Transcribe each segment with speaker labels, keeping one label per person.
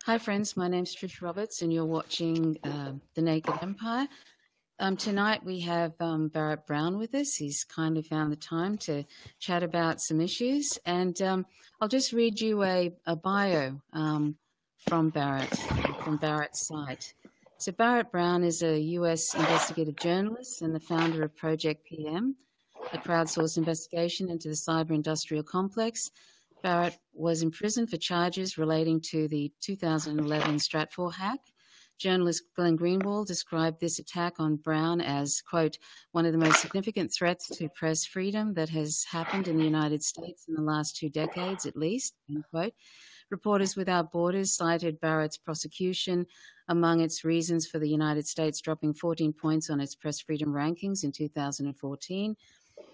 Speaker 1: Hi friends, my name's Trish Roberts and you're watching The Naked Empire. Tonight we have Barrett Brown with us. He's kindly found the time to chat about some issues, and I'll just read you a bio from Barrett's site. So Barrett Brown is a US investigative journalist and the founder of ProjectPM, a crowdsourced investigation into the cyber-industrial complex. Barrett was imprisoned for charges relating to the 2011 Stratfor hack. Journalist Glenn Greenwald described this attack on Brown as, quote, one of the most significant threats to press freedom that has happened in the United States in the last 2 decades at least, end quote. Reporters Without Borders cited Barrett's prosecution among its reasons for the United States dropping 14 points on its press freedom rankings in 2014.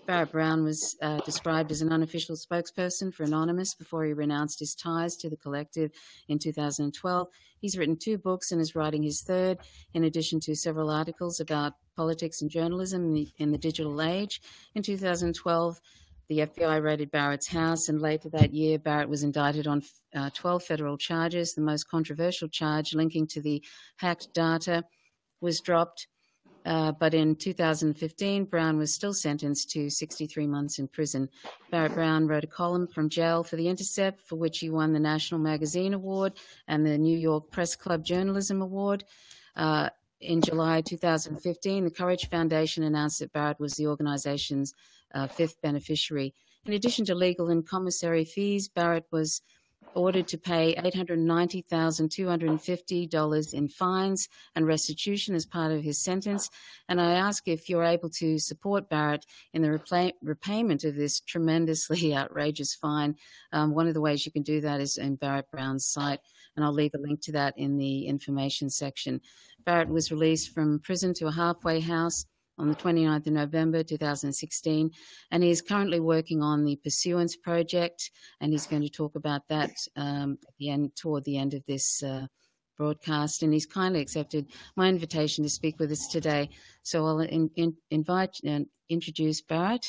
Speaker 1: Barrett Brown was described as an unofficial spokesperson for Anonymous before he renounced his ties to the collective in 2012. He's written 2 books and is writing his 3rd, in addition to several articles about politics and journalism in the digital age. In 2012, the FBI raided Barrett's house, and later that year, Barrett was indicted on 12 federal charges. The most controversial charge linking to the hacked data was dropped. But in 2015, Brown was still sentenced to 63 months in prison. Barrett Brown wrote a column from jail for The Intercept, for which he won the National Magazine Award and the New York Press Club Journalism Award. In July 2015, the Courage Foundation announced that Barrett was the organization's 5th beneficiary. In addition to legal and commissary fees, Barrett was ordered to pay $890,250 in fines and restitution as part of his sentence. And I ask if you're able to support Barrett in the repayment of this tremendously outrageous fine. One of the ways you can do that is in Barrett Brown's site, and I'll leave a link to that in the information section. Barrett was released from prison to a halfway house on the 29th of November 2016, and he is currently working on the Pursuance Project, and he's going to talk about that toward the end of this broadcast. And he's kindly accepted my invitation to speak with us today. So I'll invite and introduce Barrett.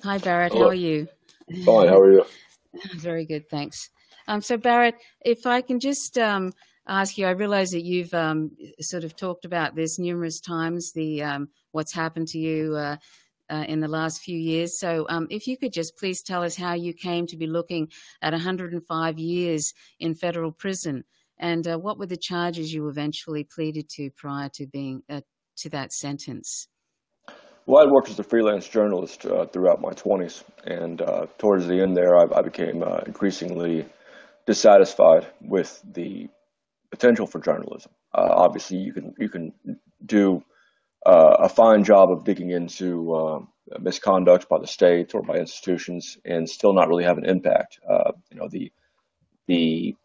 Speaker 1: Hi, Barrett.
Speaker 2: Hello.
Speaker 1: How are you?
Speaker 2: Fine. How are you?
Speaker 1: Very good, thanks. So Barrett, if I can just ask you, I realize that you've sort of talked about this numerous times, the what's happened to you in the last few years. So if you could just please tell us how you came to be looking at 105 years in federal prison, and what were the charges you eventually pleaded to prior to being to that sentence?
Speaker 2: Well, I'd worked as a freelance journalist throughout my 20s, and towards the end there, I became increasingly dissatisfied with the potential for journalism. Obviously, you can do a fine job of digging into misconduct by the state or by institutions and still not really have an impact. The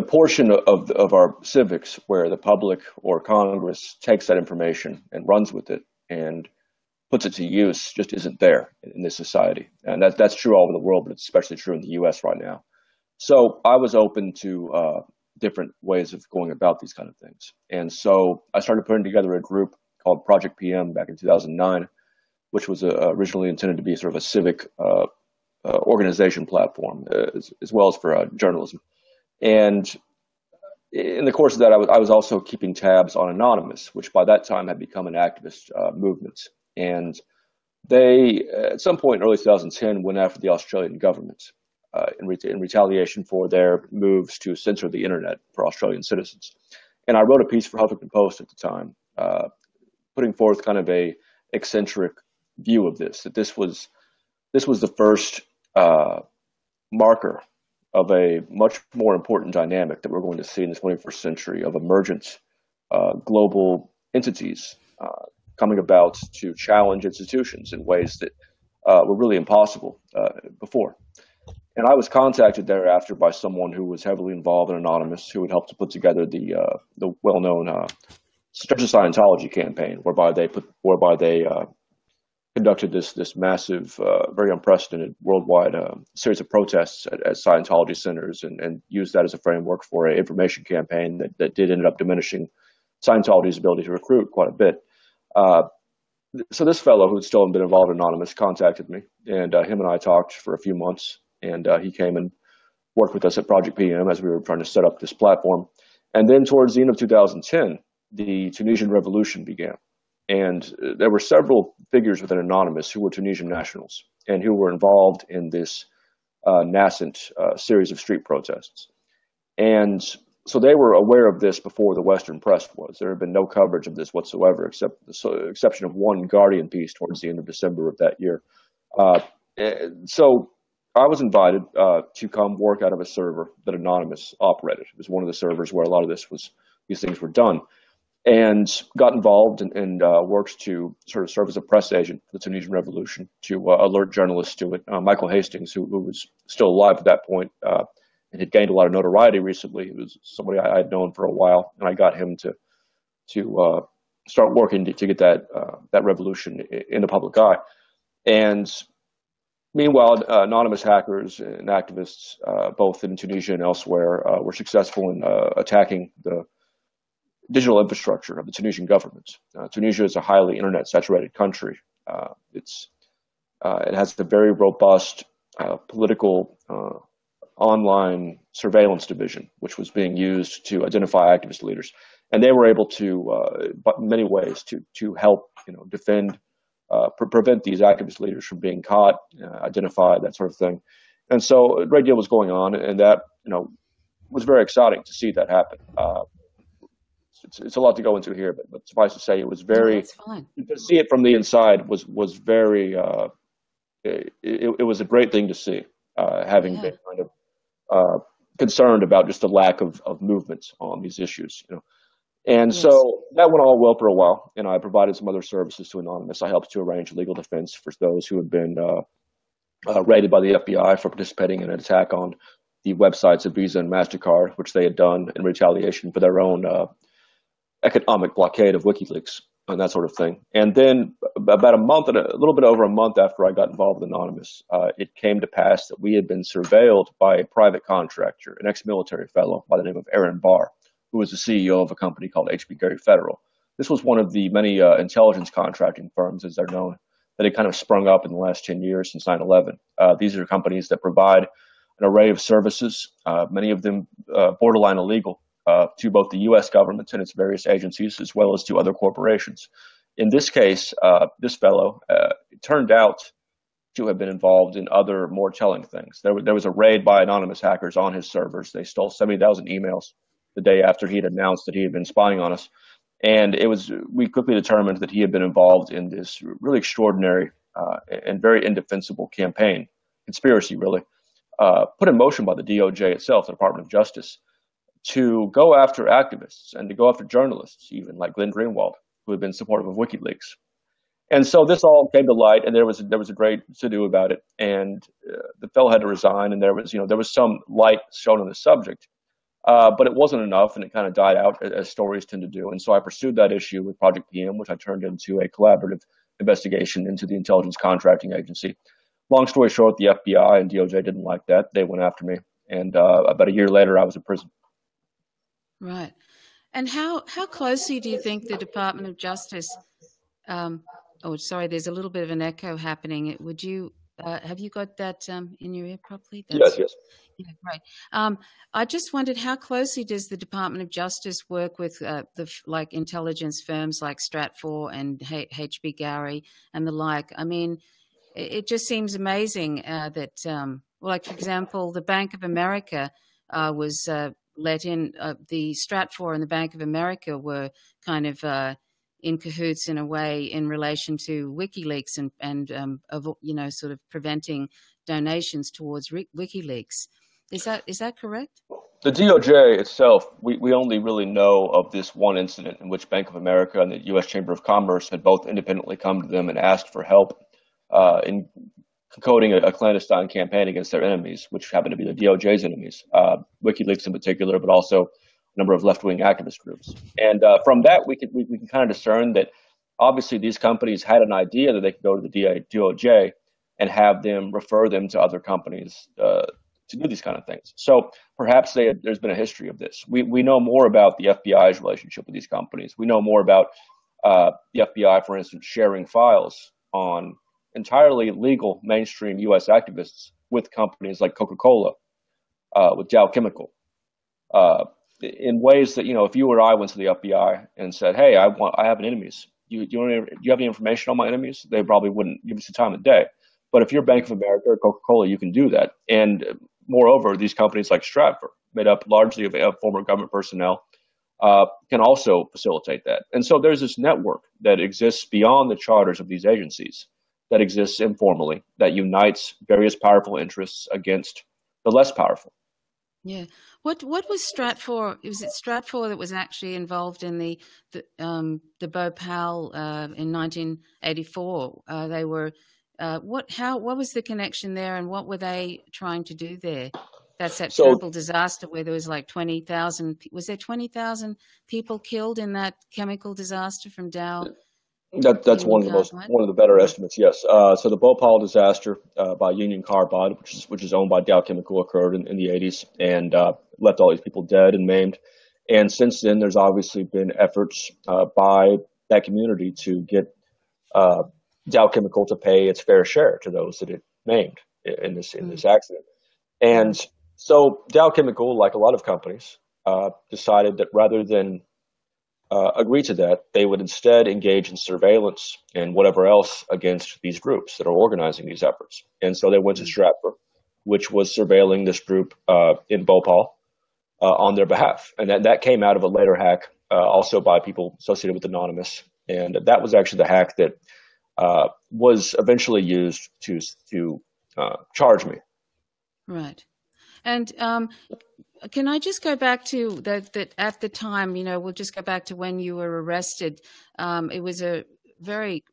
Speaker 2: portion of our civics where the public or Congress takes that information and runs with it and puts it to use just isn't there in this society. And that's true all over the world, but it's especially true in the US right now. So I was open to different ways of going about these kind of things. And so I started putting together a group called ProjectPM back in 2009, which was originally intended to be sort of a civic organization platform, as well as for journalism. And in the course of that, I was also keeping tabs on Anonymous, which by that time had become an activist movement. And they, at some point in early 2010, went after the Australian government in retaliation for their moves to censor the internet for Australian citizens. And I wrote a piece for Huffington Post at the time, putting forth kind of a eccentric view of this, that this was the first marker of a much more important dynamic that we're going to see in the 21st century of emergent global entities coming about to challenge institutions in ways that were really impossible before. And I was contacted thereafter by someone who was heavily involved in Anonymous, who had helped to put together the well-known Church of Scientology campaign, whereby they conducted this massive, very unprecedented worldwide series of protests at Scientology centers, and used that as a framework for an information campaign that did end up diminishing Scientology's ability to recruit quite a bit. So this fellow, who had still been involved in Anonymous, contacted me, and him and I talked for a few months, and he came and worked with us at ProjectPM as we were trying to set up this platform. And then towards the end of 2010, the Tunisian revolution began. And there were several figures within Anonymous who were Tunisian nationals and who were involved in this nascent series of street protests. And so they were aware of this before the Western press was. There had been no coverage of this whatsoever, except the exception of one Guardian piece towards the end of December of that year. So I was invited to come work out of a server that Anonymous operated. It was one of the servers where a lot of these things were done, and got involved and worked to sort of serve as a press agent for the Tunisian Revolution to alert journalists to it. Michael Hastings, who was still alive at that point, and had gained a lot of notoriety recently. He was somebody I had known for a while, and I got him to start working to get that revolution in the public eye. And meanwhile, anonymous hackers and activists, both in Tunisia and elsewhere, were successful in attacking the digital infrastructure of the Tunisian government. Tunisia is a highly internet-saturated country. It has a very robust political online surveillance division, which was being used to identify activist leaders, and they were able to, in many ways, to help defend, prevent these activist leaders from being caught, identified, that sort of thing. And so a great deal was going on, and that was very exciting to see that happen. It's a lot to go into here, but suffice to say, it was very to see it from the inside was very. It was a great thing to see, having been kind of concerned about just the lack of movement on these issues, And so that went all well for a while, and I provided some other services to Anonymous. I helped to arrange legal defense for those who had been raided by the FBI for participating in an attack on the websites of Visa and MasterCard, which they had done in retaliation for their own economic blockade of WikiLeaks and that sort of thing. And then about a little bit over a month after I got involved with Anonymous, it came to pass that we had been surveilled by a private contractor, an ex-military fellow by the name of Aaron Barr, who was the CEO of a company called HB Gary Federal. This was one of the many intelligence contracting firms, as they're known, that had kind of sprung up in the last 10 years since 9/11. These are companies that provide an array of services, many of them borderline illegal, to both the U.S. government and its various agencies, as well as to other corporations. In this case, this fellow turned out to have been involved in other more telling things. There was a raid by anonymous hackers on his servers. They stole 70,000 emails the day after he had announced that he had been spying on us. And we quickly determined that he had been involved in this really extraordinary and very indefensible campaign, conspiracy really, put in motion by the DOJ itself, the Department of Justice, to go after activists and to go after journalists, even like Glenn Greenwald, who had been supportive of WikiLeaks. And so this all came to light, and there was a great to-do about it. And the fellow had to resign, and there was some light shown on the subject, but it wasn't enough, and it kind of died out as stories tend to do. And so I pursued that issue with ProjectPM, which I turned into a collaborative investigation into the intelligence contracting agency. Long story short, the FBI and DOJ didn't like that. They went after me, and about a year later, I was in prison.
Speaker 1: Right. And how closely do you think the Department of Justice there's a little bit of an echo happening. Would you have you got that in your ear properly?
Speaker 2: Yes.
Speaker 1: Yeah, right. I just wondered, how closely does the Department of Justice work with the intelligence firms like Stratfor and HB Gary and the like? I mean, it just seems amazing that, for example, the Bank of America was let in. The Stratfor and the Bank of America were kind of in cahoots in a way in relation to WikiLeaks and sort of preventing donations towards WikiLeaks. Is that correct?
Speaker 2: The DOJ itself, we only really know of this one incident in which Bank of America and the U.S. Chamber of Commerce had both independently come to them and asked for help in concocting a clandestine campaign against their enemies, which happened to be the DOJ's enemies, WikiLeaks in particular, but also a number of left-wing activist groups. And from that, we can kind of discern that obviously these companies had an idea that they could go to the DOJ and have them refer them to other companies to do these kind of things. So perhaps there's been a history of this. We know more about the FBI's relationship with these companies. We know more about the FBI, for instance, sharing files on entirely legal mainstream U.S. activists with companies like Coca-Cola, with Dow Chemical, in ways that, if you or I went to the FBI and said, "Hey, I have enemies. Do you have any information on my enemies?" They probably wouldn't give us the time of day. But if you're Bank of America or Coca-Cola, you can do that. And moreover, these companies like Stratfor, made up largely of former government personnel, can also facilitate that. And so there's this network that exists beyond the charters of these agencies, that exists informally, that unites various powerful interests against the less powerful.
Speaker 1: Yeah. What was Stratfor? Was it Stratfor that was actually involved in the Bhopal in 1984? They were what was the connection there, and what were they trying to do there? That's that terrible disaster where there was like 20,000. Was there 20,000 people killed in that chemical disaster from Dow?
Speaker 2: That's one of the better estimates. Yes. So the Bhopal disaster by Union Carbide, which is owned by Dow Chemical, occurred in the 80s and left all these people dead and maimed. And since then, there's obviously been efforts by that community to get Dow Chemical to pay its fair share to those that it maimed in this accident. And so Dow Chemical, like a lot of companies, decided that rather than agree to that, they would instead engage in surveillance and whatever else against these groups that are organizing these efforts. And so they went to Stratfor, which was surveilling this group in Bhopal on their behalf. And that came out of a later hack, also by people associated with Anonymous. And that was actually the hack that was eventually used to charge me.
Speaker 1: Right. And can I just go back to that at the time, we'll just go back to when you were arrested. It was a very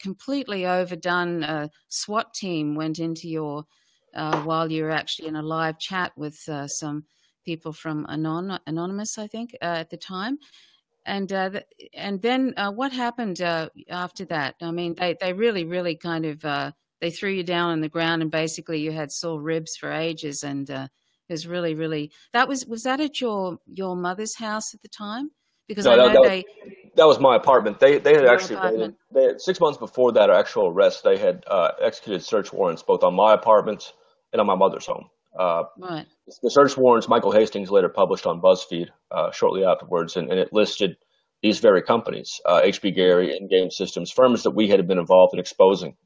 Speaker 1: completely overdone SWAT team went into your, while you were actually in a live chat with some people from Anonymous, I think, at the time. And then what happened after that? I mean, they really kind of, they threw you down on the ground and basically you had sore ribs for ages. And it was really, was that at your mother's house at the time? Because
Speaker 2: no, that was my apartment. They had actually, 6 months before that actual arrest, they had executed search warrants both on my apartment and on my mother's home.
Speaker 1: Right.
Speaker 2: The search warrants Michael Hastings later published on BuzzFeed shortly afterwards, and it listed these very companies, HB Gary and Game Systems, firms that we had been involved in exposing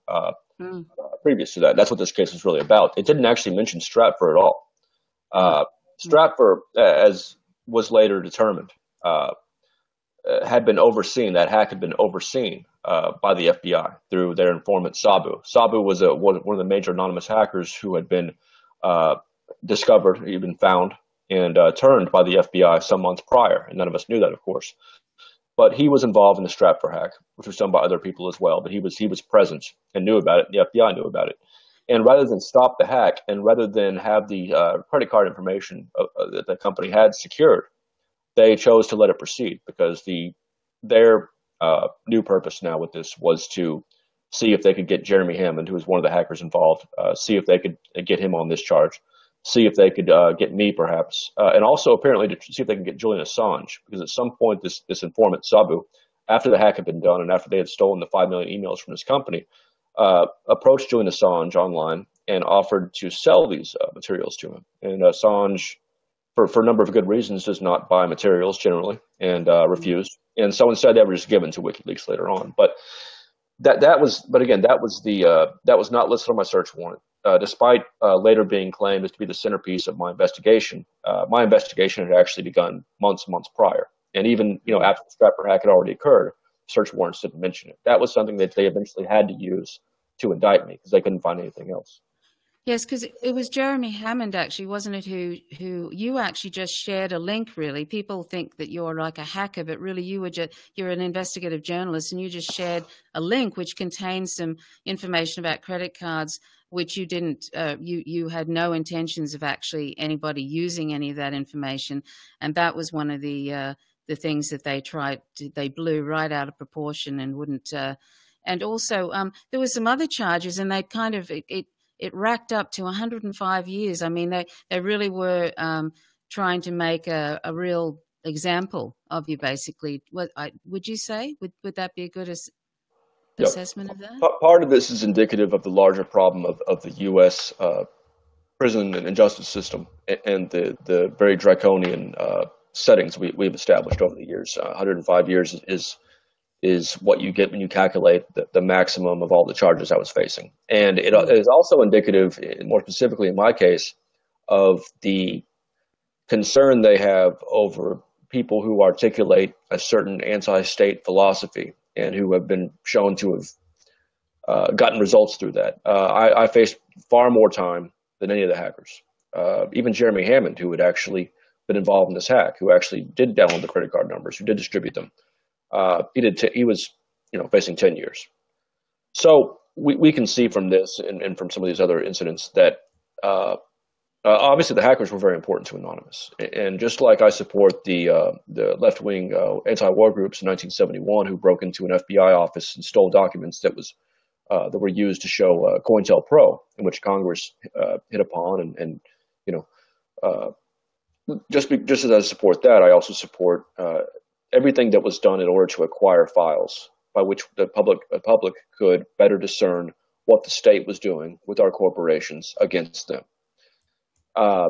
Speaker 2: previous to that. That's what this case was really about. It didn't actually mention Stratfor at all. Stratfor, as was later determined, had been overseen. That hack had been overseen by the FBI through their informant Sabu. Sabu was one of the major anonymous hackers who had been discovered, he'd been found and turned by the FBI some months prior, and none of us knew that, of course. But he was involved in the Stratfor hack, which was done by other people as well. But he was present and knew about it. The FBI knew about it. And rather than stop the hack, and rather than have the credit card information that the company had secured, they chose to let it proceed because their new purpose now with this was to see if they could get Jeremy Hammond, who was one of the hackers involved, see if they could get him on this charge, see if they could get me perhaps, and also apparently to see if they can get Julian Assange, because at some point this informant Sabu, after the hack had been done and after they had stolen the 5 million emails from his company, approached Julian Assange online and offered to sell these materials to him. And Assange, for a number of good reasons, does not buy materials generally and refused. And so instead they were just given to WikiLeaks later on. But that was not listed on my search warrant, despite later being claimed as to be the centerpiece of my investigation. My investigation had actually begun months prior, and even after the Stratfor hack had already occurred, search warrants didn't mention it. That was something that they eventually had to use to indict me because they couldn't find anything else.
Speaker 1: Yes, because it was Jeremy Hammond, actually, wasn't it, who you actually just shared a link, really. People think that you're like a hacker, but really you're an investigative journalist, and you just shared a link which contains some information about credit cards, which you didn't, you had no intentions of actually anybody using any of that information. And that was one of the things that they blew right out of proportion and wouldn't. And also, there were some other charges, and they kind of, it racked up to 105 years. I mean, they really were trying to make a real example of you, basically. Would you say? Would that be a good assessment of that?
Speaker 2: Part of this is indicative of the larger problem of the U.S. prison and justice system and the very draconian settings we've established over the years. 105 years is what you get when you calculate the maximum of all the charges I was facing. And it is also indicative, more specifically in my case, of the concern they have over people who articulate a certain anti-state philosophy and who have been shown to have gotten results through that. I faced far more time than any of the hackers. Even Jeremy Hammond, who had actually been involved in this hack, who actually did download the credit card numbers, who did distribute them. He was, facing 10 years. So we can see from this and from some of these other incidents that obviously the hackers were very important to Anonymous. And just like I support the left-wing anti-war groups in 1971 who broke into an FBI office and stole documents that were used to show COINTELPRO, in which Congress hit upon, and just as I support that, I also support everything that was done in order to acquire files by which the public could better discern what the state was doing with our corporations against them.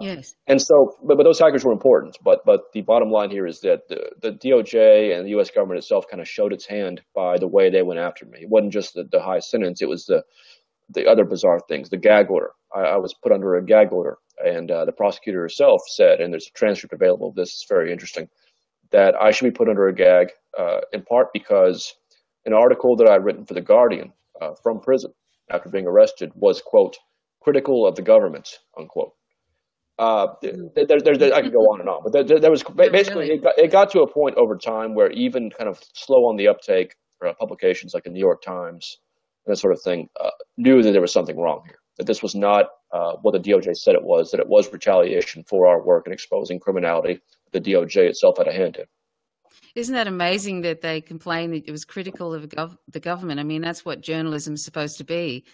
Speaker 1: Yes.
Speaker 2: And so, but those hackers were important. But the bottom line here is that the DOJ and the U.S. government itself kind of showed its hand by the way they went after me. It wasn't just the high sentence; it was the other bizarre things. The gag order. I was put under a gag order, and the prosecutor herself said, and there's a transcript available of this. It's very interesting, that I should be put under a gag in part because an article that I'd written for The Guardian from prison after being arrested was, quote, critical of the government, unquote. I could go on and on, but there was basically, it got to a point over time where even kind of slow on the uptake publications like the New York Times and that sort of thing knew that there was something wrong here, that this was not what the DOJ said it was, that it was retaliation for our work in exposing criminality the DOJ itself had a hand in.
Speaker 1: Isn't that amazing that they complained that it was critical of the government? I mean, that's what journalism is supposed to be.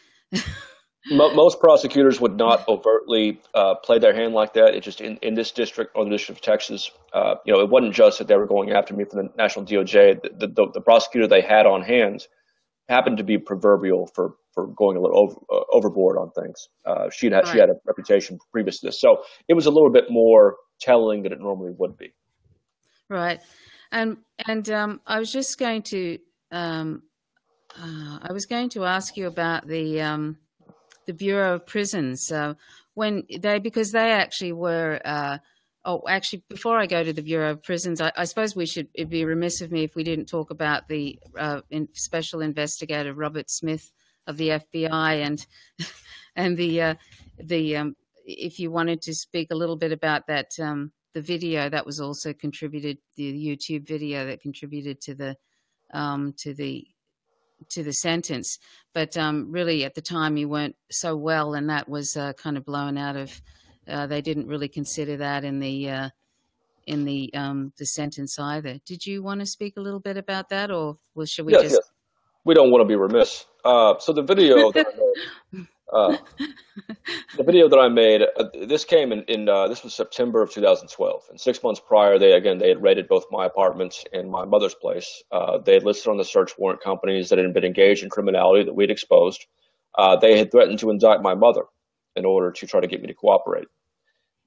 Speaker 2: Most prosecutors would not overtly play their hand like that. It just in this district or the District of Texas, it wasn't just that they were going after me from the national DOJ. The prosecutor they had on hand happened to be proverbial for going a little overboard on things. She had a reputation previous to this, so it was a little bit more telling than it normally would be.
Speaker 1: Right, and I was just going to ask you about the Bureau of Prisons because they actually were. Actually, before I go to the Bureau of Prisons, I suppose it'd be remiss of me if we didn't talk about the special investigator Robert Smith of the FBI and if you wanted to speak a little bit about that the video that was also contributed, the YouTube video that contributed to the sentence, but really at the time you weren't so well, and that was kind of blown out of. They didn't really consider that in the sentence either. Did you want to speak a little bit about that, or should we just? Yes.
Speaker 2: We don't want to be remiss. So the video that I made, this came in this was September of 2012, and 6 months prior, they had raided both my apartment and my mother's place. They had listed on the search warrant companies that had been engaged in criminality that we'd exposed. They had threatened to indict my mother in order to try to get me to cooperate.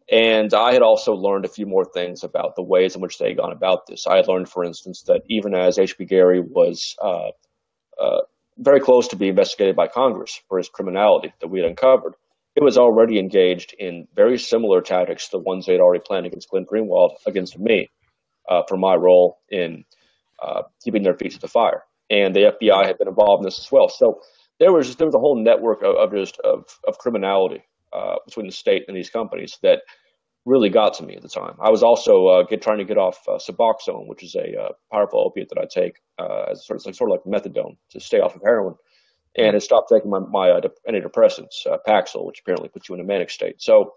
Speaker 2: And I had also learned a few more things about the ways in which they had gone about this. I had learned, for instance, that even as H.B. Gary was very close to being investigated by Congress for his criminality that we had uncovered, it was already engaged in very similar tactics to the ones they had already planned against Glenn Greenwald against me for my role in keeping their feet to the fire. And the FBI had been involved in this as well. So there was a whole network of criminality between the state and these companies that really got to me at the time. I was also trying to get off Suboxone, which is a powerful opiate that I take as sort of like methadone to stay off of heroin, and had stopped taking my antidepressants, Paxil, which apparently puts you in a manic state. So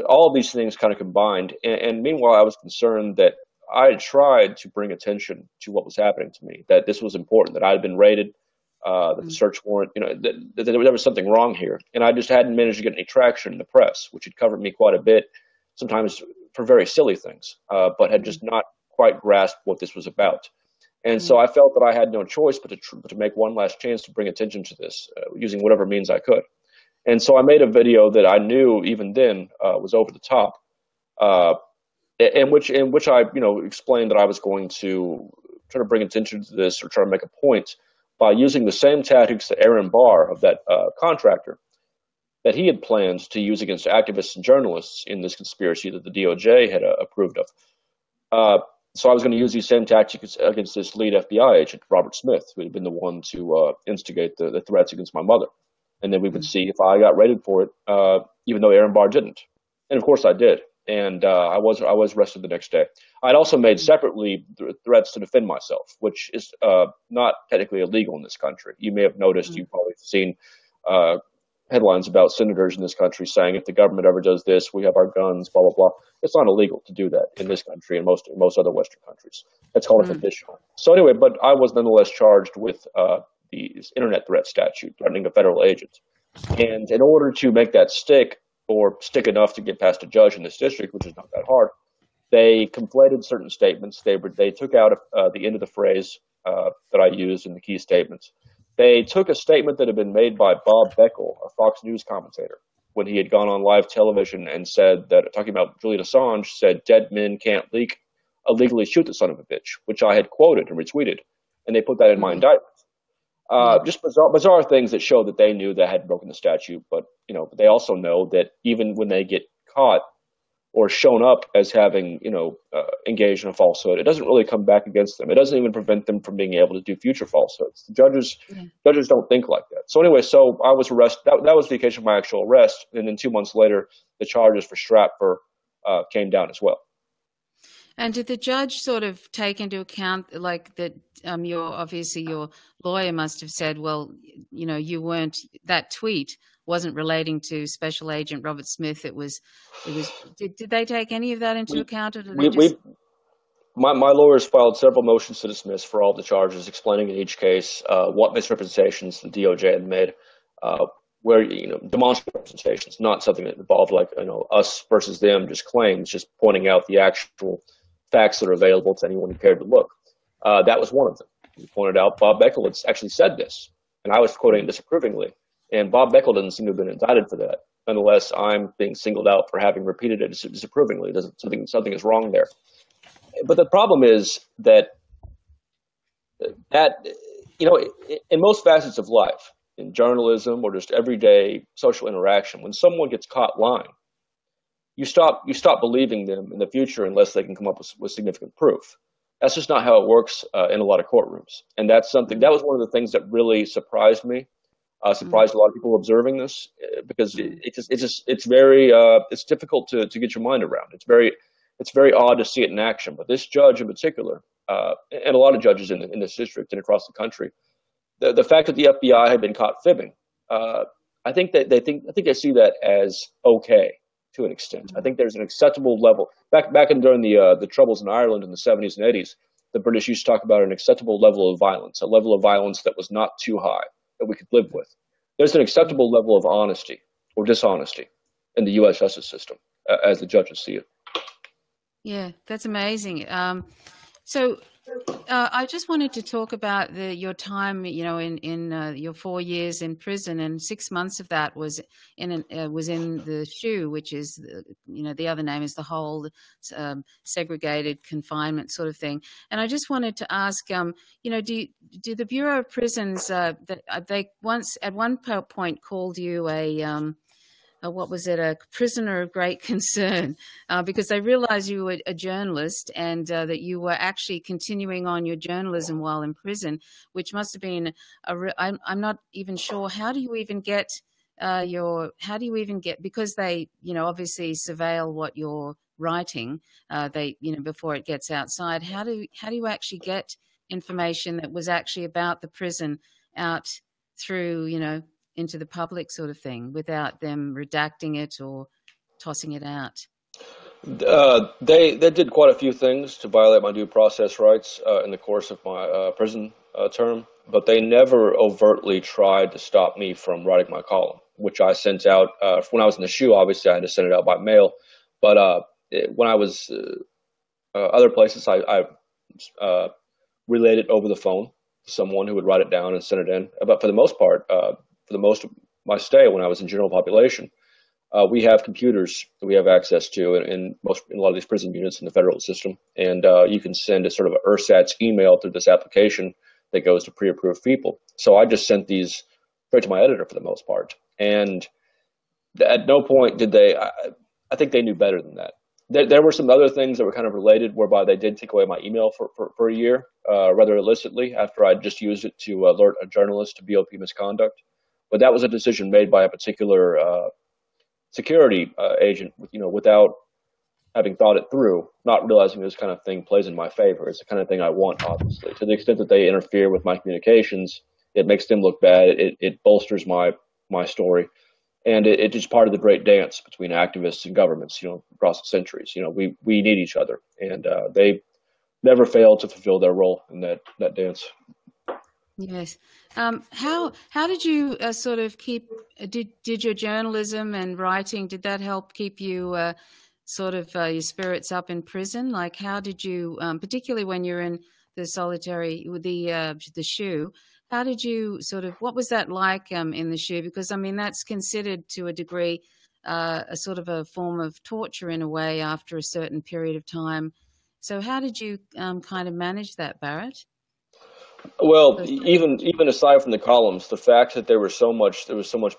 Speaker 2: all of these things kind of combined. And meanwhile, I was concerned that I had tried to bring attention to what was happening to me, that this was important, that I had been raided, that the search warrant, that there was something wrong here. And I just hadn't managed to get any traction in the press, which had covered me quite a bit, sometimes for very silly things, but had just not quite grasped what this was about. And so I felt that I had no choice but to make one last chance to bring attention to this, using whatever means I could. And so I made a video that I knew even then was over the top, in which I explained that I was going to try to bring attention to this or try to make a point by using the same tactics that Aaron Barr of that contractor that he had planned to use against activists and journalists in this conspiracy that the DOJ had approved of. So I was going to use these same tactics against this lead FBI agent, Robert Smith, who had been the one to instigate the threats against my mother. And then we would see if I got rated for it, even though Aaron Barr didn't. And of course I did. And I was arrested the next day. I'd also made separately threats to defend myself, which is not technically illegal in this country. You may have noticed, you've probably seen headlines about senators in this country saying, if the government ever does this, we have our guns, blah, blah, blah. It's not illegal to do that in this country and most other Western countries. That's called a conditional. So anyway, but I was nonetheless charged with the internet threat statute, threatening a federal agent. And in order to make that stick, or stick enough to get past a judge in this district, which is not that hard, they conflated certain statements. They took out the end of the phrase that I used in the key statements. They took a statement that had been made by Bob Beckel, a Fox News commentator, when he had gone on live television and said that, talking about Julian Assange, said, "Dead men can't illegally shoot the son of a bitch," which I had quoted and retweeted. And they put that in my indictment. Just bizarre things that show that they knew that I had broken the statute. But, they also know that even when they get caught or shown up as having, engaged in a falsehood, it doesn't really come back against them. It doesn't even prevent them from being able to do future falsehoods. The judges don't think like that. So anyway, so I was arrested. That was the occasion of my actual arrest. And then 2 months later, the charges for Stratfor came down as well.
Speaker 1: And did the judge sort of take into account, like, that your lawyer must have said, well, you weren't, that tweet wasn't relating to Special Agent Robert Smith. Did they take any of that into account? Or did
Speaker 2: my lawyers filed several motions to dismiss for all the charges, explaining in each case what misrepresentations the DOJ had made, where, demonstrable representations, not something that involved like, us versus them, just claims, just pointing out the actual facts that are available to anyone who cared to look. That was one of them. He pointed out Bob Beckel had actually said this, and I was quoting disapprovingly. And Bob Beckel doesn't seem to have been indicted for that. Nonetheless, I'm being singled out for having repeated it disapprovingly. Something is wrong there. But the problem is that in most facets of life, in journalism or just everyday social interaction, when someone gets caught lying, you stop believing them in the future unless they can come up with significant proof. That's just not how it works in a lot of courtrooms. And that was one of the things that really surprised me. Surprised a lot of people observing this, because it's difficult to get your mind around. It's very odd to see it in action. But this judge in particular, and a lot of judges in this district and across the country, the fact that the FBI had been caught fibbing, I think they see that as okay to an extent. I think there's an acceptable level. Back during the troubles in Ireland in the 70s and 80s, the British used to talk about an acceptable level of violence, a level of violence that was not too high, that we could live with. There's an acceptable level of honesty or dishonesty in the U.S. justice system, as the judges see it.
Speaker 1: Yeah, that's amazing. So I just wanted to talk about your time, in your 4 years in prison, and 6 months of that was in the SHU, which is, the other name is the whole segregated confinement sort of thing. And I just wanted to ask, do the Bureau of Prisons, they once at one point called you a prisoner of great concern, because they realized you were a journalist and that you were actually continuing on your journalism while in prison, which must have been I'm not even sure. How do you even get because they, obviously surveil what you're writing, before it gets outside. How do you actually get information that was actually about the prison out through, into the public sort of thing, without them redacting it or tossing it out?
Speaker 2: They did quite a few things to violate my due process rights in the course of my prison term, but they never overtly tried to stop me from writing my column, which I sent out when I was in the SHU. Obviously, I had to send it out by mail, but when I was other places, I relayed it over the phone to someone who would write it down and send it in. But for the most part, for the most my stay when I was in general population. We have computers that we have access to in a lot of these prison units in the federal system, and you can send a sort of an ersatz email through this application that goes to pre-approved people. So I just sent these straight to my editor for the most part, and at no point did they. I think they knew better than that. There were some other things that were kind of related, whereby they did take away my email for a year, rather illicitly, after I'd just used it to alert a journalist to BOP misconduct. But that was a decision made by a particular security agent, without having thought it through, not realizing this kind of thing plays in my favor. It's the kind of thing I want, obviously. To the extent that they interfere with my communications, it makes them look bad. It bolsters my story. And it's just part of the great dance between activists and governments, across the centuries. We need each other, and they never fail to fulfill their role in that dance.
Speaker 1: Yes. How did you sort of keep? Did your journalism and writing, did that help keep you sort of your spirits up in prison? Like, how did you, particularly when you're in the solitary with the SHU? How did you sort of, what was that like in the SHU? Because, I mean, that's considered to a degree a sort of a form of torture in a way after a certain period of time. So how did you kind of manage that, Barrett?
Speaker 2: Well, even aside from the columns, the fact that there was so much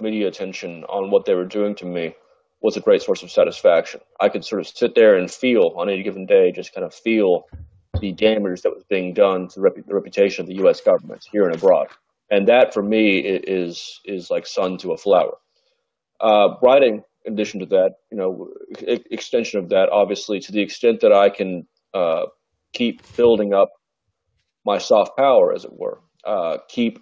Speaker 2: media attention on what they were doing to me was a great source of satisfaction. I could sort of sit there and feel on any given day, just kind of feel the damage that was being done to the reputation of the U.S. government here and abroad. And that, for me, is like sun to a flower. Writing, in addition to that, extension of that, obviously, to the extent that I can keep building up my soft power, as it were, keep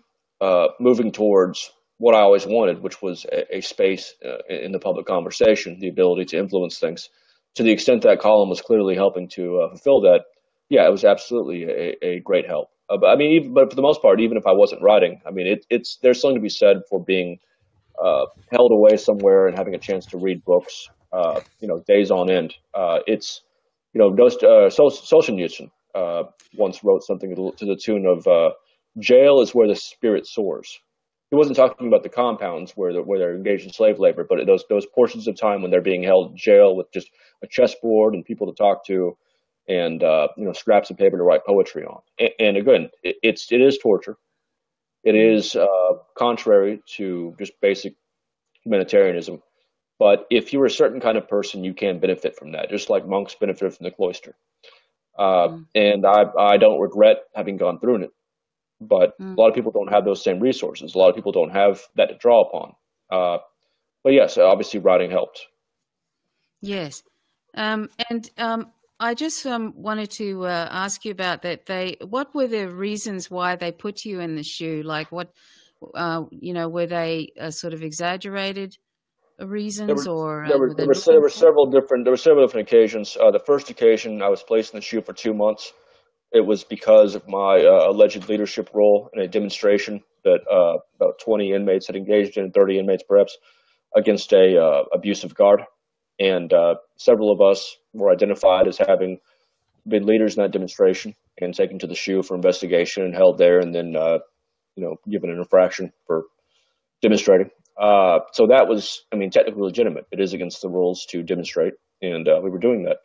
Speaker 2: moving towards what I always wanted, which was a space in the public conversation, the ability to influence things. To the extent that column was clearly helping to fulfill that, yeah, it was absolutely a great help. But I mean, but for the most part, even if I wasn't writing, I mean, there's something to be said for being held away somewhere and having a chance to read books, days on end. Solzhenitsyn once wrote something to the tune of "Jail is where the spirit soars." He wasn't talking about the compounds where they're engaged in slave labor, but those portions of time when they're being held in jail with just a chessboard and people to talk to, and scraps of paper to write poetry on. And again, it is torture. It is contrary to just basic humanitarianism. But if you're a certain kind of person, you can benefit from that, just like monks benefit from the cloister. And I don't regret having gone through it. But a lot of people don't have those same resources. A lot of people don't have that to draw upon. But yes, obviously writing helped.
Speaker 1: Yes. I just wanted to ask you about that. What were the reasons why they put you in the SHU? Like, what, were they sort of exaggerated reasons, there were
Speaker 2: several different occasions. The first occasion, I was placed in the SHU for 2 months. It was because of my alleged leadership role in a demonstration that about 20 inmates had engaged in, 30 inmates perhaps, against a abusive guard. And several of us were identified as having been leaders in that demonstration and taken to the SHU for investigation and held there, and then given an infraction for demonstrating. So that was, technically legitimate. It is against the rules to demonstrate, and we were doing that.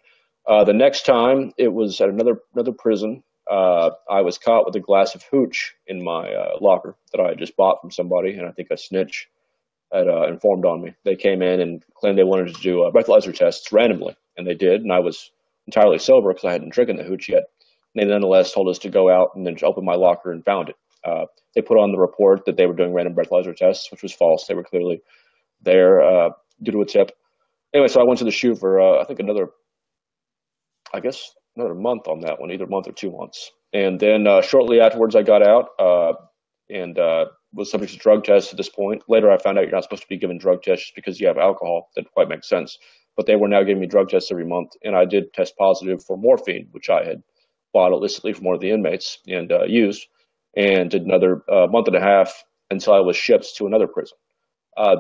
Speaker 2: The next time, it was at another prison. I was caught with a glass of hooch in my locker that I had just bought from somebody, and I think a snitch had informed on me. They came in and claimed they wanted to do breathalyzer tests randomly, and they did, and I was entirely sober because I hadn't drinking the hooch yet. And they nonetheless told us to go out and then open my locker and found it. They put on the report that they were doing random breathalyzer tests, which was false. They were clearly there due to a tip. Anyway, so I went to the SHU for, I think another month on that one, either a month or 2 months. And then shortly afterwards, I got out and was subject to drug tests at this point. Later, I found out you're not supposed to be given drug tests because you have alcohol. That quite makes sense. But they were now giving me drug tests every month, and I did test positive for morphine, which I had bought illicitly from one of the inmates and used, and did another month and a half until I was shipped to another prison.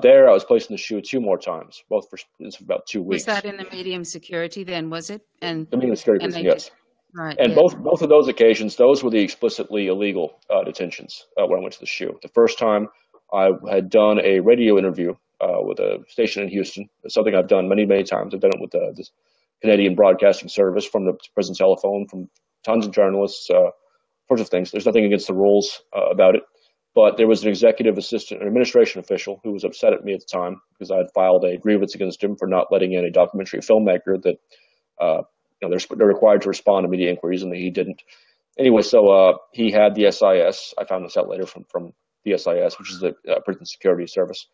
Speaker 2: There, I was placed in the SHU 2 more times, both for about 2 weeks.
Speaker 1: Was that in the medium security then, was it? And
Speaker 2: the medium security prison, yes.
Speaker 1: Right.
Speaker 2: And yeah. both of those occasions, those were the explicitly illegal detentions when I went to the SHU. The first time I had done a radio interview with a station in Houston. It's something I've done many, many times. I've done it with this Canadian Broadcasting Service, from the prison telephone, from tons of journalists, sorts of things. There's nothing against the rules about it. But there was an executive assistant, an administration official, who was upset at me at the time because I had filed a grievance against him for not letting in a documentary filmmaker that, they're required to respond to media inquiries, and he didn't. Anyway, so he had the SIS. I found this out later from the SIS, which is the Prison Security Service.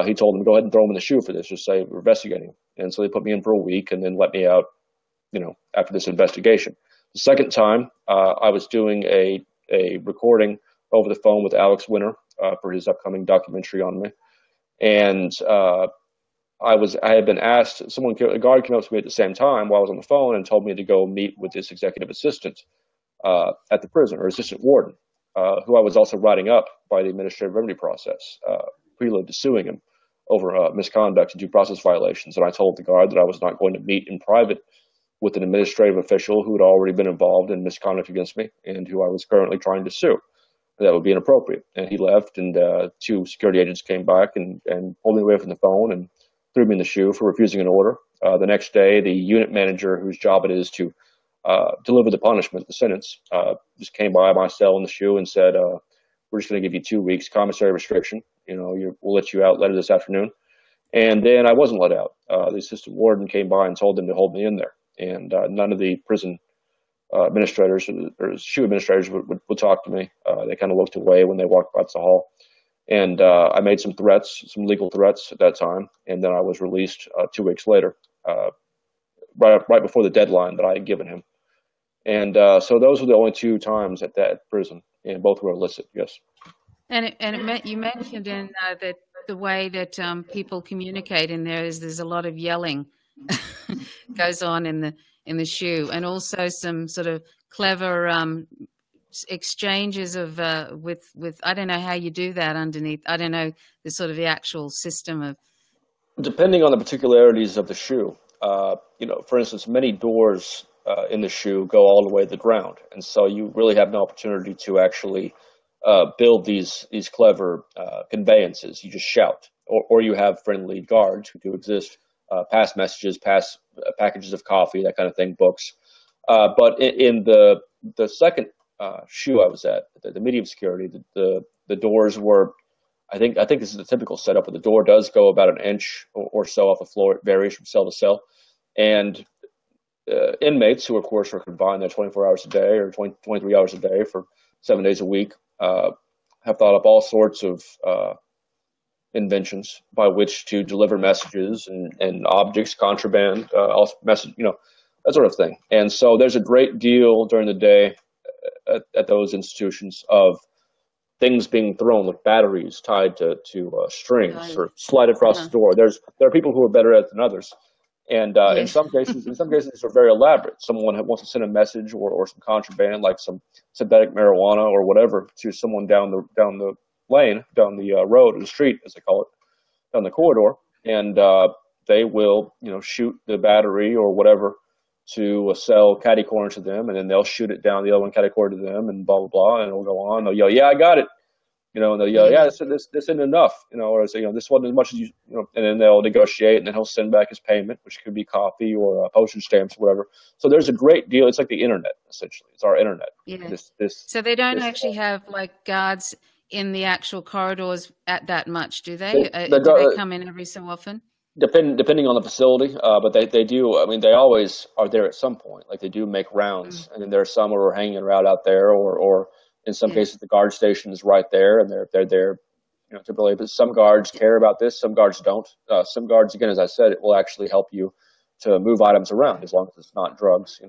Speaker 2: He told them, go ahead and throw him in the shoe for this. Just say we're investigating. And so they put me in for a week and then let me out, after this investigation. The second time, I was doing a recording over the phone with Alex Winter for his upcoming documentary on me. And I had been asked, a guard came up to me at the same time while I was on the phone and told me to go meet with this executive assistant at the prison, or assistant warden, who I was also writing up by the administrative remedy process, prelude to suing him over misconduct and due process violations. And I told the guard that I was not going to meet in private with an administrative official who had already been involved in misconduct against me and who I was currently trying to sue. That would be inappropriate. And he left, and two security agents came back and pulled me away from the phone and threw me in the shoe for refusing an order. The next day, the unit manager, whose job it is to deliver the punishment, the sentence, just came by my cell in the shoe and said, we're just going to give you 2 weeks commissary restriction. We'll let you out later this afternoon. And then I wasn't let out. The assistant warden came by and told them to hold me in there. And none of the prison administrators or shoe administrators would talk to me. They kind of looked away when they walked by the hall. And I made some legal threats at that time. And then I was released 2 weeks later, right before the deadline that I had given him. And so those were the only 2 times at that prison, and both were illicit, yes.
Speaker 1: And you mentioned in that the way that people communicate in there is there's a lot of yelling goes on in the shoe, and also some sort of clever exchanges of with I don't know how you do that underneath. I don't know the actual system of.
Speaker 2: Depending on the particularities of the shoe, for instance, many doors in the shoe go all the way to the ground, and so you really have no opportunity to actually build these clever conveyances. You just shout, or you have friendly guards who do exist, pass messages, pass packages of coffee, that kind of thing, books. But in the second shoe I was at, the medium security, the doors were, I think this is the typical setup, but the door does go about an inch or so off the floor. It varies from cell to cell. And inmates who, of course, are confined there 24 hours a day or 23 hours a day for 7 days a week have thought up all sorts of inventions by which to deliver messages and objects, contraband, that sort of thing. And so there's a great deal during the day at those institutions of things being thrown with batteries tied to strings or slide across the door. There are people who are better at it than others. And in some cases, these are very elaborate. Someone wants to send a message or some contraband, like some synthetic marijuana or whatever, to someone down the lane, down the road, or the street, as they call it, down the corridor, and they will, shoot the battery or whatever to a cell catty corner to them, and then they'll shoot it down the other one catty corner to them, and blah blah blah, and it'll go on. They'll yell, "Yeah, I got it." And they'll yell, "Yeah, this isn't enough," or say, "This wasn't as much as you," and then they'll negotiate, and then he'll send back his payment, which could be coffee or postage stamps or whatever. So there's a great deal. It's like the internet, essentially. It's our internet.
Speaker 1: Yeah. So they don't actually have like guards in the actual corridors at that much, do they? Do they come in every so often?
Speaker 2: Depending on the facility, but they do. I mean, they always are there at some point. Like they do make rounds, and then there are some who are hanging around out there, or in some cases the guard station is right there, and they're there, typically. But some guards care about this, some guards don't. Some guards, again, as I said, it will actually help you to move items around as long as it's not drugs.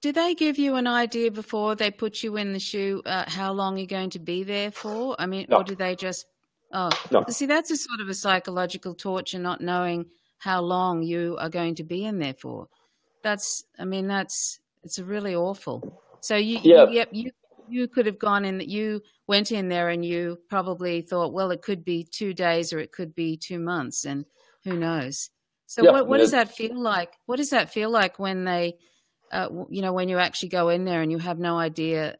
Speaker 1: Do they give you an idea before they put you in the shoe how long you're going to be there for? I mean, or do they just? Oh, no. See, that's a sort of a psychological torture, not knowing how long you are going to be in there for. It's really awful. So you could have gone in, you went in there and you probably thought, well, it could be 2 days or it could be 2 months, and who knows? So what does that feel like? What does that feel like when they, when you actually go in there and you have no idea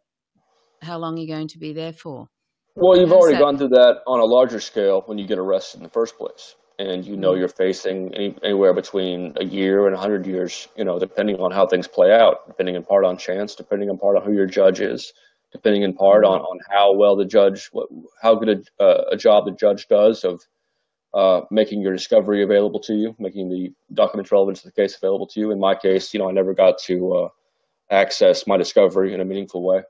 Speaker 1: how long you're going to be there for?
Speaker 2: Well, you've
Speaker 1: How does
Speaker 2: already
Speaker 1: that?
Speaker 2: gone through that on a larger scale when you get arrested in the first place. And you know
Speaker 1: Mm,
Speaker 2: you're facing anywhere between a year and 100 years, depending on how things play out, depending in part on chance, depending in part on who your judge is, depending in part
Speaker 1: mm,
Speaker 2: on how well the judge, how good a job the judge does of making your discovery available to you, making the documents relevant to the case available to you. In my case, I never got to access my discovery in a meaningful way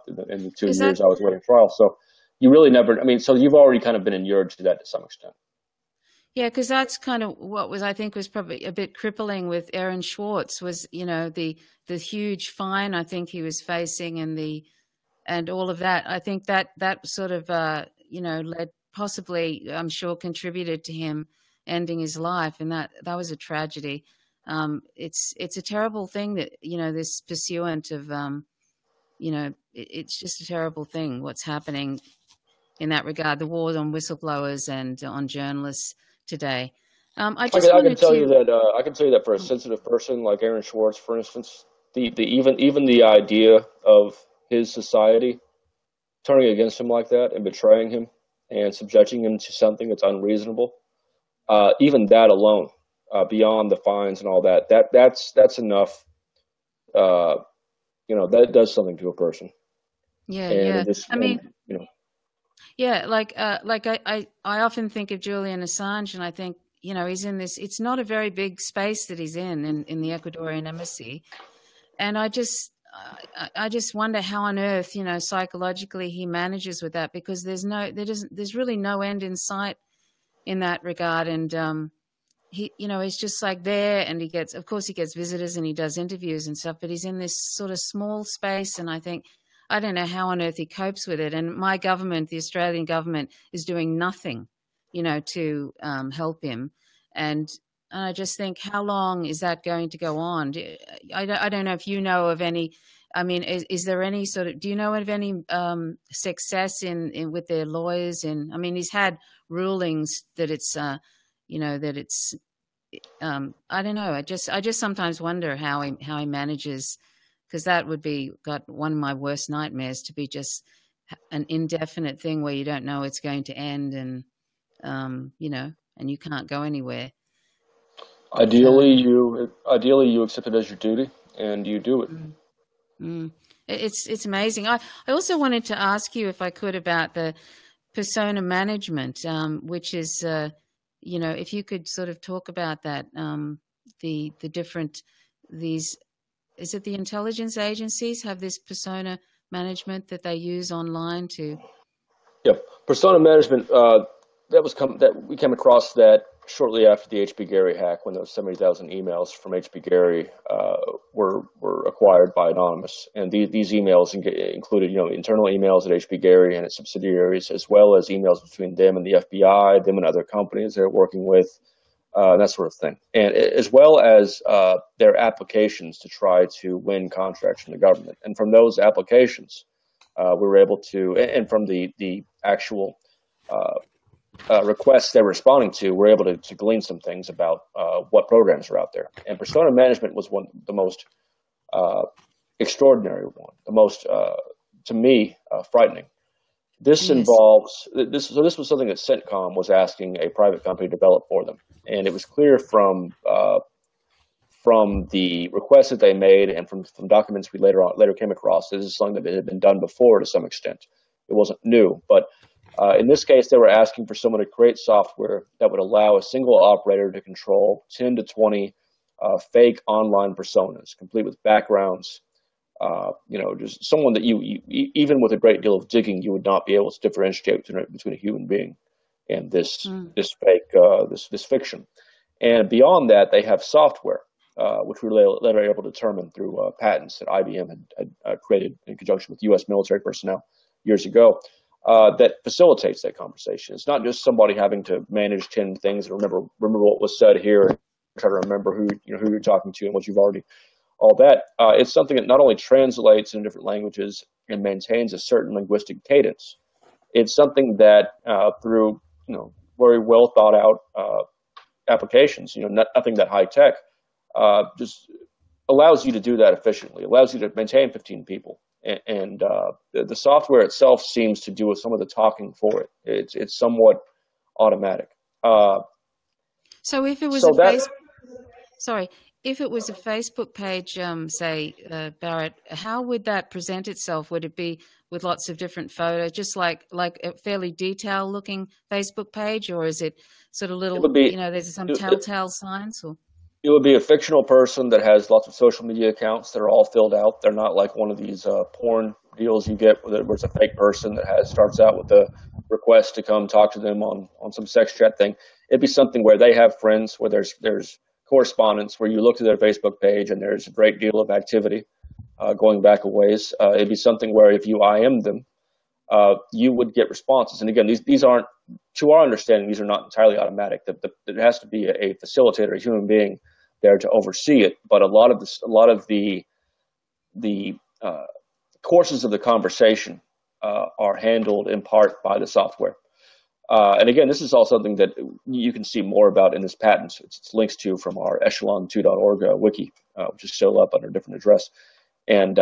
Speaker 2: in the two
Speaker 1: is that?
Speaker 2: years I was waiting trial. So you really never, so you've already kind of been inured to that to some extent.
Speaker 1: Yeah, because that's kind of what was, I think, was probably a bit crippling with Aaron Schwartz was, the huge fine I think he was facing and all of that. I think that sort of led possibly, I'm sure, contributed to him ending his life, and that was a tragedy. It's a terrible thing that this pursuant of it's just a terrible thing what's happening in that regard. The war on whistleblowers and on journalists today. I
Speaker 2: I
Speaker 1: just
Speaker 2: can, I can
Speaker 1: wanted
Speaker 2: tell
Speaker 1: to.
Speaker 2: you that I can tell you that for a sensitive person like Aaron Schwartz, for instance, the even the idea of his society turning against him like that and betraying him and subjecting him to something that's unreasonable, even that alone, beyond the fines and all that, that's enough. Uh, that does something to a person,
Speaker 1: Yeah,
Speaker 2: and
Speaker 1: yeah.
Speaker 2: it just
Speaker 1: I
Speaker 2: and
Speaker 1: mean, yeah, like I often think of Julian Assange, and I think he's in this. It's not a very big space that he's in the Ecuadorian embassy, and I just wonder how on earth psychologically he manages with that, because there's really no end in sight in that regard, and he's just like there, and of course he gets visitors and he does interviews and stuff, but he's in this sort of small space, and I don't know how on earth he copes with it. And my government, the Australian government, is doing nothing, to help him. And I just think, how long is that going to go on? I don't know if you know of any. I mean, is there any sort of? Do you know of any success in with their lawyers? I mean, he's had rulings that it's, that it's. I don't know. I just sometimes wonder how he manages, because that would be got one of my worst nightmares, to be just an indefinite thing where you don't know it's going to end, and and you can't go anywhere.
Speaker 2: ideally you accept it as your duty and you do it.
Speaker 1: Mm, mm. It's amazing. I also wanted to ask you, if I could, about the persona management, which is if you could sort of talk about that, the different these. Is it the intelligence agencies have this persona management that they use online to?
Speaker 2: Yep. Persona management, that we came across that shortly after the HB Gary hack, when those 70,000 emails from HB Gary were acquired by Anonymous, and these emails included internal emails at HB Gary and its subsidiaries, as well as emails between them and the FBI, them and other companies they're working with, that sort of thing, and as well as their applications to try to win contracts from the government. And from those applications, we were able to, and from the actual requests they're responding to, we're able to glean some things about what programs are out there. And persona management was one the most extraordinary one, the most, to me, frightening. This
Speaker 1: Yes.
Speaker 2: involves this. So this was something that CENTCOM was asking a private company to develop for them, and it was clear from the requests that they made and from documents we later came across, this is something that had been done before to some extent. It wasn't new, but in this case, they were asking for someone to create software that would allow a single operator to control 10 to 20 fake online personas, complete with backgrounds. Just someone that you even with a great deal of digging, you would not be able to differentiate between a human being and this
Speaker 1: Mm.
Speaker 2: this fake this fiction. And beyond that, they have software, which we were later able to determine through patents that IBM had created in conjunction with U.S. military personnel years ago, that facilitates that conversation. It's not just somebody having to manage 10 things and remember what was said here, and try to remember who you're talking to and what you've already all that. It's something that not only translates in different languages and maintains a certain linguistic cadence. It's something that through very well thought out applications, nothing that high tech, just allows you to do that efficiently. Allows you to maintain 15 people and the software itself seems to do some of the talking for it. It's somewhat automatic.
Speaker 1: So if it was if it was a Facebook page, say, Barrett, how would that present itself? Would it be with lots of different photos, just like a fairly detailed looking Facebook page, or is it sort of little, there's some telltale signs? Or
Speaker 2: it would be a fictional person that has lots of social media accounts that are all filled out. They're not like one of these porn deals you get where it's a fake person that starts out with a request to come talk to them on some sex chat thing. It'd be something where they have friends, where there's correspondence, where you look to their Facebook page and there's a great deal of activity going back a ways. It'd be something where if you IM them, you would get responses. And again, these aren't, to our understanding, these are not entirely automatic. There has to be a facilitator, a human being there to oversee it. But a lot of the courses of the conversation are handled in part by the software. And again, this is all something that you can see more about in this patent. It's links to from our echelon2.org wiki, which is still up under a different address. And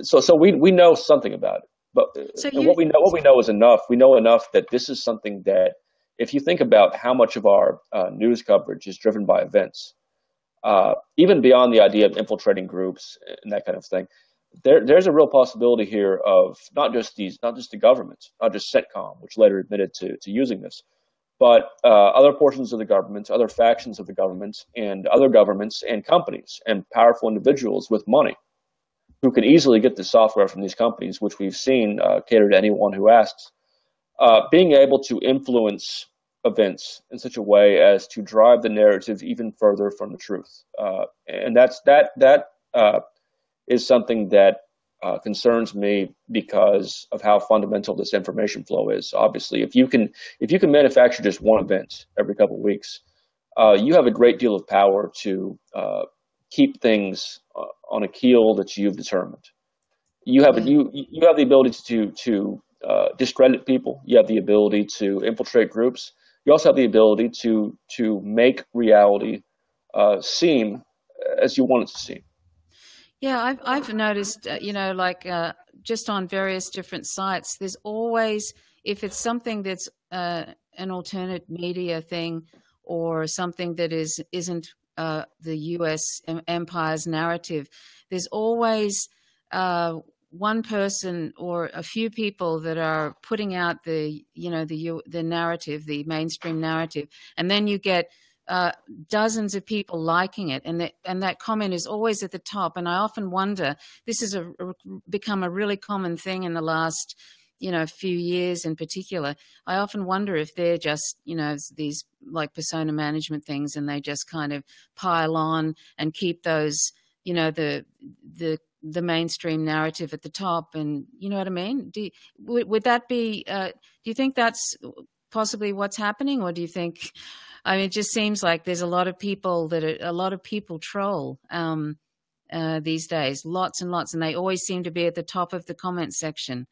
Speaker 2: so we know something about it. But what we know is enough. We know enough that this is something that, if you think about how much of our news coverage is driven by events, even beyond the idea of infiltrating groups and that kind of thing, there's a real possibility here of not just the government, not just CENTCOM, which later admitted to using this, but other portions of the government, other factions of the government, and other governments and companies and powerful individuals with money who can easily get the software from these companies, which we've seen cater to anyone who asks, being able to influence events in such a way as to drive the narrative even further from the truth. And that is something that concerns me because of how fundamental this information flow is. Obviously, if you can manufacture just one event every couple of weeks, you have a great deal of power to keep things on a keel that you've determined. You have the ability to discredit people. You have the ability to infiltrate groups. You also have the ability to make reality seem as you want it to seem.
Speaker 1: Yeah, I've noticed, just on various different sites, there's always, if it's something that's an alternate media thing or something that isn't the U.S. empire's narrative, there's always one person or a few people that are putting out the narrative, the mainstream narrative, and then you get dozens of people liking it, and that comment is always at the top. And I often wonder, this has become a really common thing in the last few years in particular. I often wonder if they're just these like persona management things, and they just kind of pile on and keep those the mainstream narrative at the top. And you know what I mean? Would that be? Do you think that's possibly what's happening, or do you think? I mean, it just seems like there's a lot of people troll these days, lots and lots, and they always seem to be at the top of the comment section.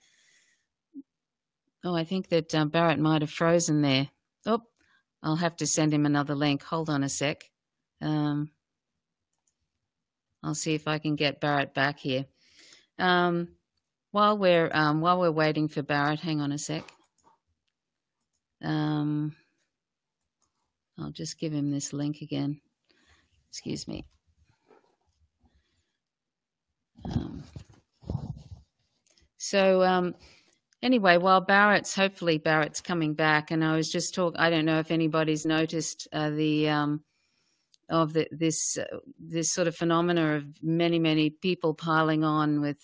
Speaker 1: Oh, I think that Barrett might have frozen there. Oh, I'll have to send him another link. Hold on a sec. I'll see if I can get Barrett back here. While we're waiting for Barrett, hang on a sec. I'll just give him this link again. Excuse me. Anyway, while hopefully Barrett's coming back, and I was just I don't know if anybody's noticed this sort of phenomena of many people piling on with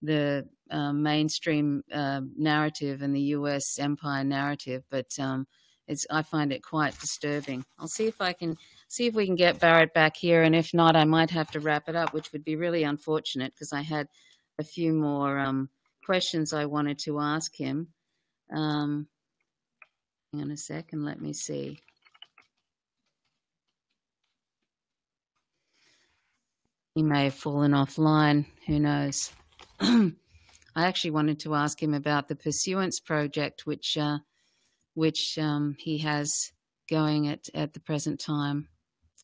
Speaker 1: the mainstream narrative and the U.S. empire narrative, but I find it quite disturbing. I'll see if we can get Barrett back here, and if not, I might have to wrap it up, which would be really unfortunate because I had a few more questions I wanted to ask him. Hang on a second, let me see. He may have fallen offline, who knows. I actually wanted to ask him about the Pursuance Project, which he has going at the present time.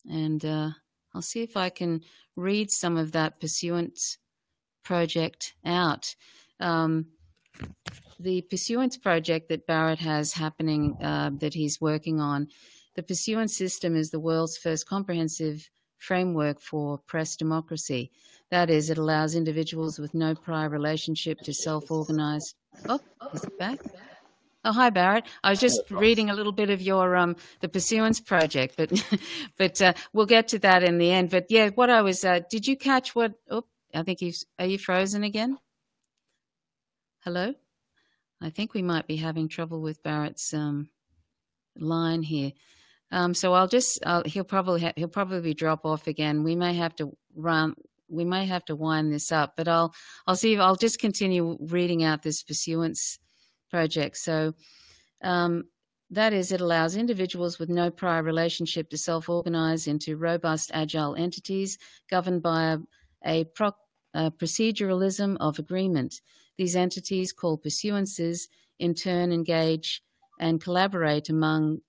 Speaker 1: And I'll see if I can read some of that Pursuance project out. The Pursuance Project that Barrett has happening, that he's working on, the Pursuance system is the world's first comprehensive framework for press democracy. That is, it allows individuals with no prior relationship to self-organize. Oh, is it back? Oh, hi, Barrett. I was just reading a little bit of your the Pursuance Project, but we'll get to that in the end. But yeah, what I was, did you catch what? Oh, I think are you frozen again? Hello? I think we might be having trouble with Barrett's line here. So he'll probably drop off again. We may have to wind this up, but I'll see if I'll just continue reading out this Pursuance Project. So that is, it allows individuals with no prior relationship to self-organize into robust, agile entities governed by a proceduralism of agreement. These entities, called pursuances, in turn engage and collaborate among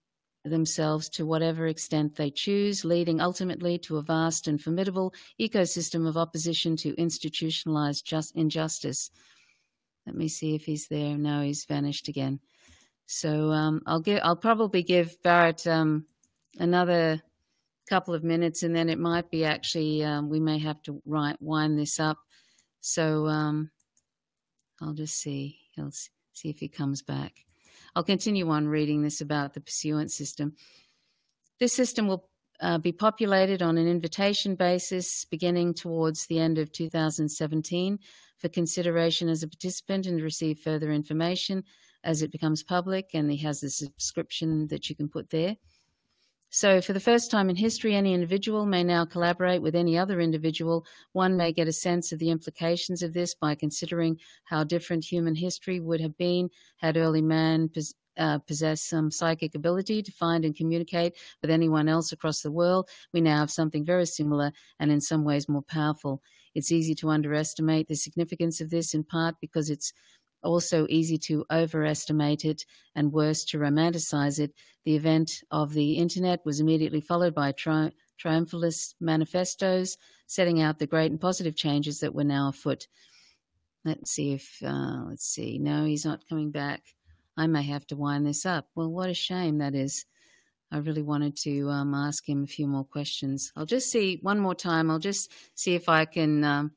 Speaker 1: themselves to whatever extent they choose, leading ultimately to a vast and formidable ecosystem of opposition to institutionalized injustice. Let me see if he's there. No, he's vanished again. So I'll probably give Barrett another couple of minutes, and then it might be actually we may have to wind this up. So I'll just see. I'll see if he comes back. I'll continue on reading this about the Pursuance system. This system will be populated on an invitation basis beginning towards the end of 2017 for consideration as a participant and receive further information as it becomes public, and he has a subscription that you can put there. So for the first time in history, any individual may now collaborate with any other individual. One may get a sense of the implications of this by considering how different human history would have been had early man possessed some psychic ability to find and communicate with anyone else across the world. We now have something very similar and in some ways more powerful. It's easy to underestimate the significance of this, in part because it's also easy to overestimate it and worse, to romanticize it. The event of the internet was immediately followed by triumphalist manifestos setting out the great and positive changes that were now afoot. Let's see. No, he's not coming back. I may have to wind this up. Well, what a shame that is. I really wanted to ask him a few more questions. I'll just see one more time. I'll just see if I can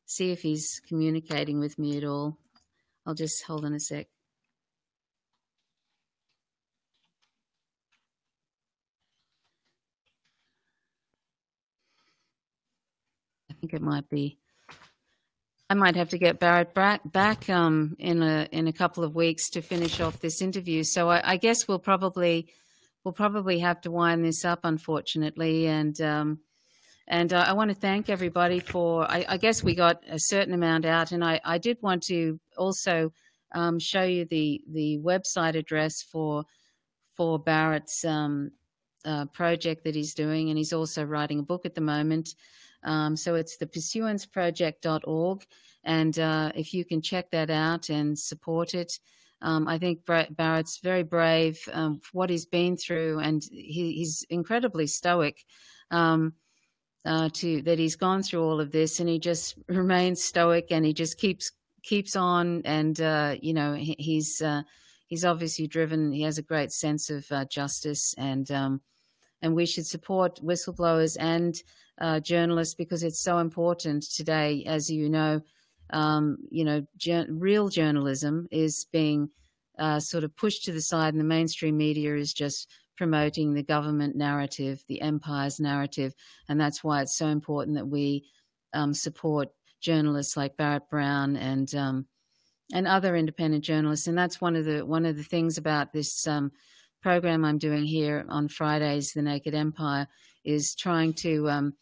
Speaker 1: see if he's communicating with me at all. I'll just hold on a sec. I think it might be. I might have to get Barrett back in a couple of weeks to finish off this interview. So I guess we'll probably have to wind this up, unfortunately. And I want to thank everybody for. I guess we got a certain amount out, and I did want to also show you the website address for Barrett's project that he's doing, and he's also writing a book at the moment. So it's the pursuanceproject.org, and if you can check that out and support it. I think Barrett's very brave for what he's been through, and he's incredibly stoic that he's gone through all of this, and he just remains stoic, and he just keeps on, and he's obviously driven. He has a great sense of justice, and we should support whistleblowers and journalists, because it's so important today. As you know, real journalism is being sort of pushed to the side, and the mainstream media is just promoting the government narrative, the empire's narrative, and that's why it's so important that we support journalists like Barrett Brown and other independent journalists. And that's one of the things about this program I'm doing here on Fridays, The Naked Empire, is trying to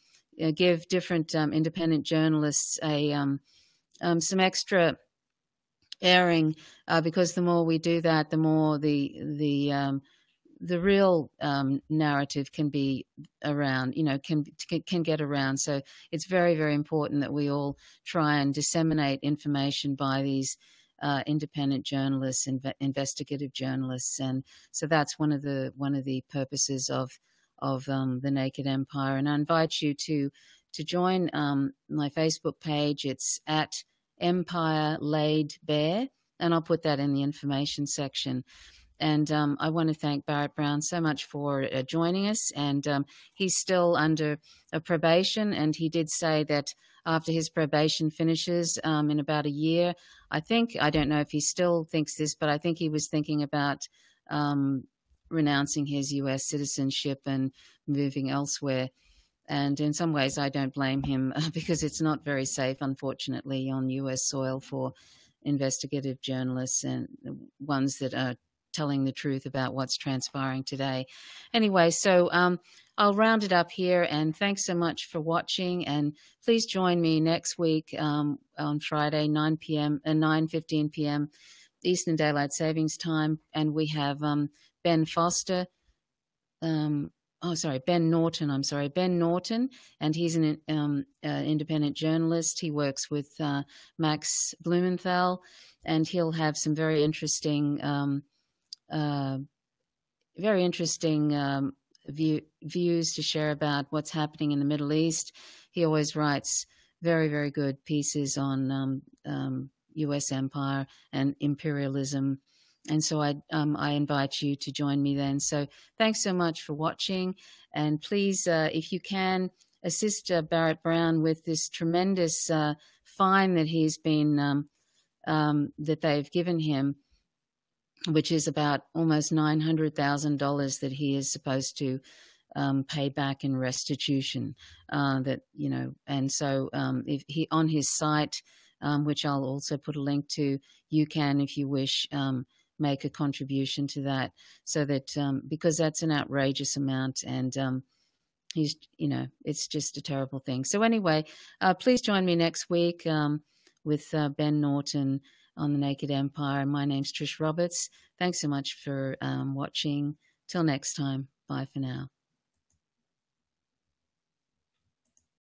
Speaker 1: give different independent journalists some extra airing, because the more we do that, the more the real narrative can be around, can get around. So it's very, very important that we all try and disseminate information by these independent journalists, investigative journalists, and so that's one of the purposes of the Naked Empire. And I invite you to to join my Facebook page. It's at Empire Laid Bare, and I'll put that in the information section. And I want to thank Barrett Brown so much for joining us. And he's still under a probation, and he did say that after his probation finishes in about a year, I don't know if he still thinks this, but I think he was thinking about renouncing his U.S. citizenship and moving elsewhere. And in some ways, I don't blame him because it's not very safe, unfortunately, on U.S. soil for investigative journalists and ones that are telling the truth about what's transpiring today. Anyway, so I'll round it up here, and thanks so much for watching. And please join me next week on Friday, 9:15 p.m. Eastern Daylight Savings Time, and we have Ben Norton, and he's an independent journalist. He works with Max Blumenthal, and he'll have some very interesting views to share about what's happening in the Middle East. He always writes very, very good pieces on U.S. empire and imperialism. And so I invite you to join me then. So thanks so much for watching. And please, if you can, assist Barrett Brown with this tremendous fine that he's been, that they've given him, which is about almost $900,000 that he is supposed to pay back in restitution. And so if he on his site, which I'll also put a link to, you can, if you wish, make a contribution to that, so that because that's an outrageous amount, and he's, it's just a terrible thing. So anyway, please join me next week with Ben Norton on the Naked Empire. My name's Trish Roberts. Thanks so much for watching. Till next time. Bye for now.